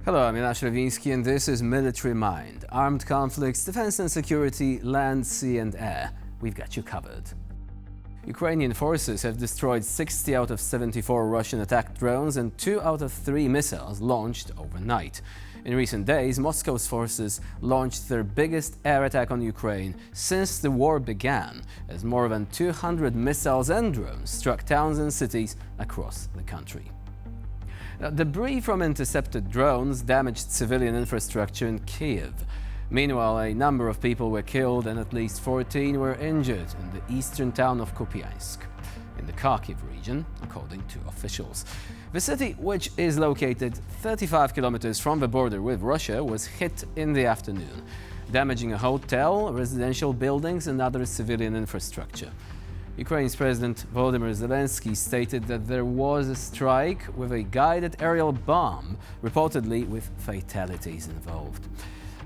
Hello, I'm Jan Ślewiński and this is Military Mind. Armed conflicts, defense and security, land, sea and air. We've got you covered. Ukrainian forces have destroyed 60 out of 74 Russian attack drones and 2 out of 3 missiles launched overnight. In recent days, Moscow's forces launched their biggest air attack on Ukraine since the war began, as more than 200 missiles and drones struck towns and cities across the country. Now, debris from intercepted drones damaged civilian infrastructure in Kyiv. Meanwhile, a number of people were killed and at least 14 were injured in the eastern town of Kupiansk, in the Kharkiv region, according to officials. The city, which is located 35 kilometers from the border with Russia, was hit in the afternoon, damaging a hotel, residential buildings and other civilian infrastructure. Ukraine's President Volodymyr Zelensky stated that there was a strike with a guided aerial bomb, reportedly with fatalities involved.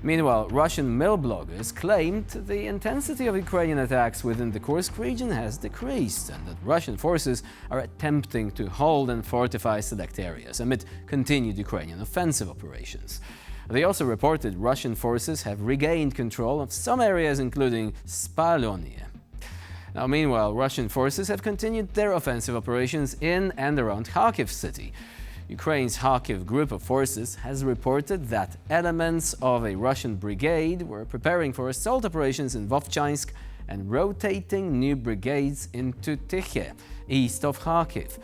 Meanwhile, Russian mill bloggers claimed the intensity of Ukrainian attacks within the Kursk region has decreased and that Russian forces are attempting to hold and fortify select areas amid continued Ukrainian offensive operations. They also reported Russian forces have regained control of some areas, including Spalonie. Now, meanwhile, Russian forces have continued their offensive operations in and around Kharkiv city. Ukraine's Kharkiv group of forces has reported that elements of a Russian brigade were preparing for assault operations in Vovchansk and rotating new brigades into Tykhe, east of Kharkiv.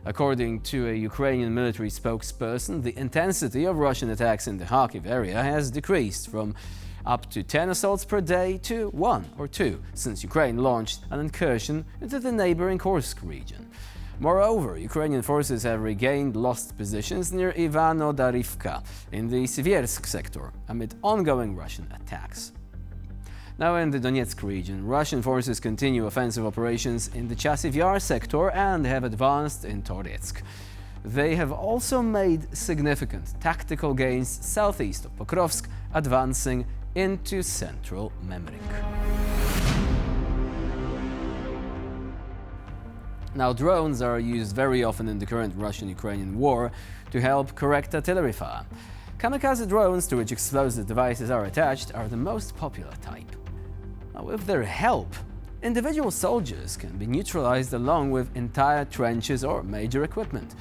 According to a Ukrainian military spokesperson, the intensity of Russian attacks in the Kharkiv area has decreased from up to 10 assaults per day to 1 or 2 since Ukraine launched an incursion into the neighboring Kursk region. Moreover, Ukrainian forces have regained lost positions near Ivano-Darivka in the Siversk sector amid ongoing Russian attacks. Now in the Donetsk region, Russian forces continue offensive operations in the Chasiv Yar sector and have advanced in Toretsk. They have also made significant tactical gains southeast of Pokrovsk, advancing into central Memrik. Now, drones are used very often in the current Russian-Ukrainian war to help correct artillery fire. Kamikaze drones, to which explosive devices are attached, are the most popular type. Now, with their help, individual soldiers can be neutralized along with entire trenches or major equipment.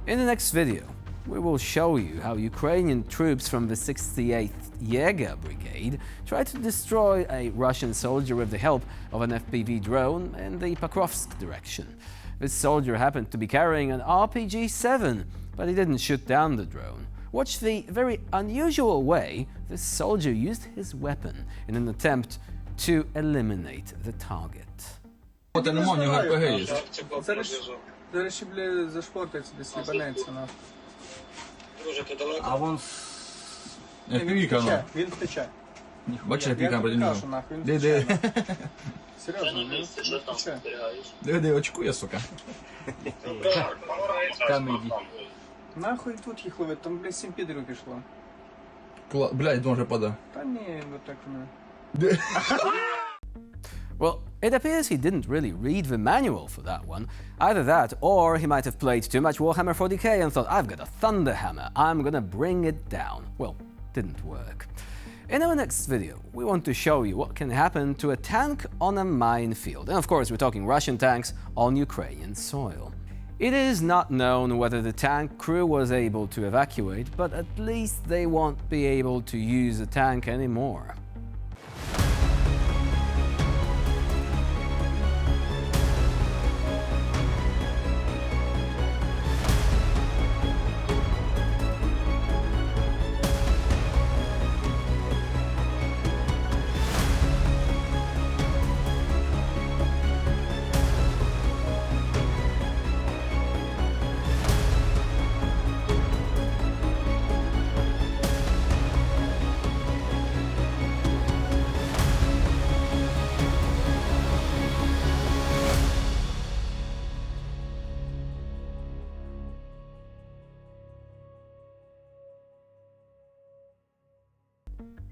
In the next video, we will show you how Ukrainian troops from the 68th Jaeger Brigade tried to destroy a Russian soldier with the help of an FPV drone in the Pokrovsk direction. This soldier happened to be carrying an RPG-7, but he didn't shoot down the drone. Watch the very unusual way this soldier used his weapon in an attempt to eliminate the target. А вон FPV-ка, ну. Він втече. Бачиш, FPV-ка проти нього. Диви. Серйозно, він втече. Диви, очкує, сука. Камеді. Нахуй тут їх ловить, там, блядь, 7 підерів пішло. Блядь, може падає. Та ні, ну так не. Well, it appears he didn't really read the manual for that one. Either that, or he might have played too much Warhammer 40k and thought, I've got a thunder hammer, I'm gonna bring it down. Well, didn't work. In our next video, we want to show you what can happen to a tank on a minefield. And of course, we're talking Russian tanks on Ukrainian soil. It is not known whether the tank crew was able to evacuate, but at least they won't be able to use the tank anymore.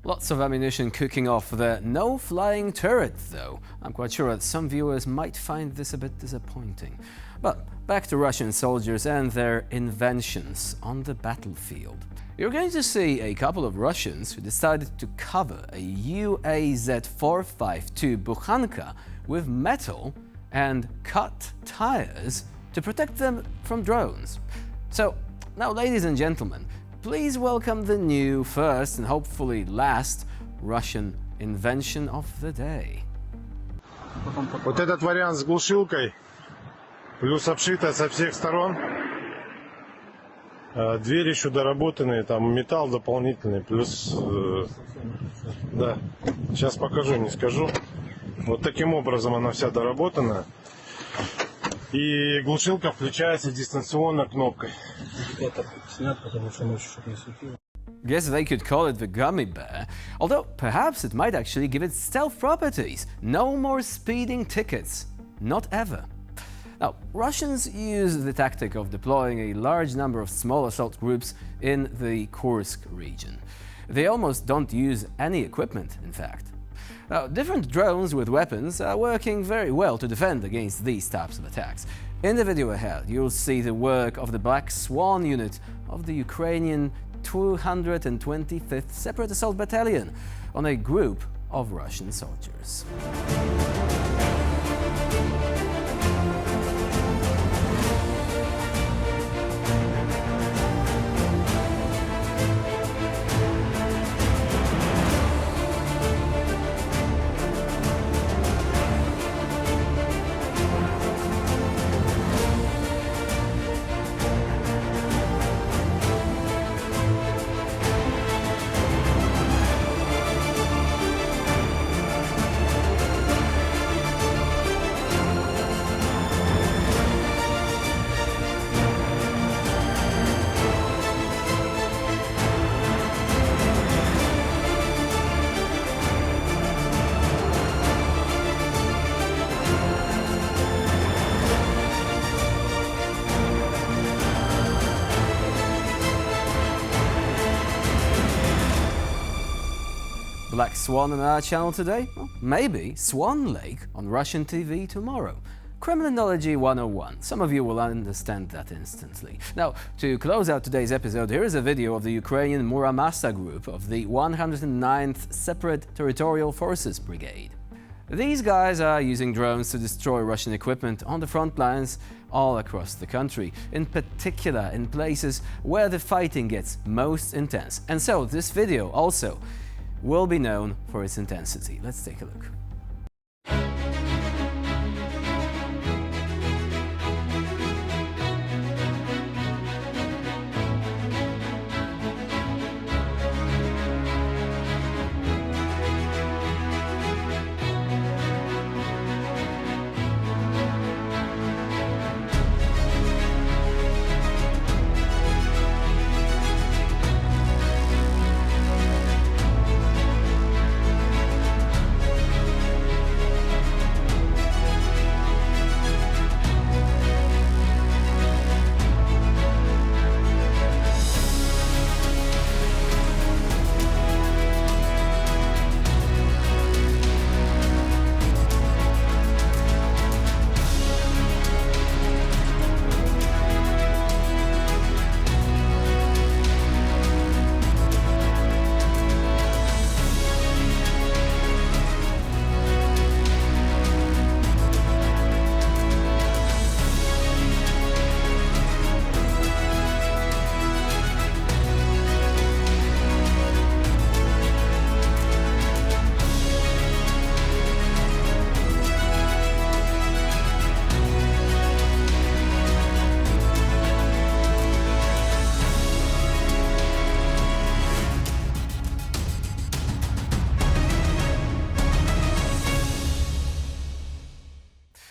Lots of ammunition cooking off there. No flying turret, though. I'm quite sure that some viewers might find this a bit disappointing. But back to Russian soldiers and their inventions on the battlefield. You're going to see a couple of Russians who decided to cover a UAZ-452 Bukhanka with metal and cut tires to protect them from drones. So, now ladies and gentlemen, please welcome the new, first and hopefully last Russian invention of the day. Вот этот вариант с глушилкой, плюс обшитая со всех сторон. Двери еще доработанные, там металл дополнительный, плюс... Да, сейчас покажу, не скажу. Вот таким образом она вся доработана. И глушилка включается дистанционно кнопкой. Guess they could call it the gummy bear, although perhaps it might actually give it stealth properties. No more speeding tickets. Not ever. Now, Russians use the tactic of deploying a large number of small assault groups in the Kursk region. They almost don't use any equipment, in fact. Now, different drones with weapons are working very well to defend against these types of attacks. In the video ahead, you'll see the work of the Black Swan unit of the Ukrainian 225th Separate Assault Battalion on a group of Russian soldiers. Black Swan on our channel today? Well, maybe Swan Lake on Russian TV tomorrow. Kremlinology 101. Some of you will understand that instantly. Now, to close out today's episode, here is a video of the Ukrainian Muramasa group of the 109th Separate Territorial Forces Brigade. These guys are using drones to destroy Russian equipment on the front lines all across the country, in particular in places where the fighting gets most intense. And so this video also will be known for its intensity. Let's take a look.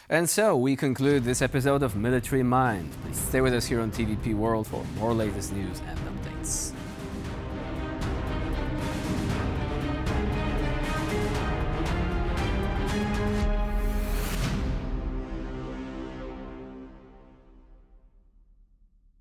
And so we conclude this episode of Military Mind. Please stay with us here on TVP World for more latest news and updates.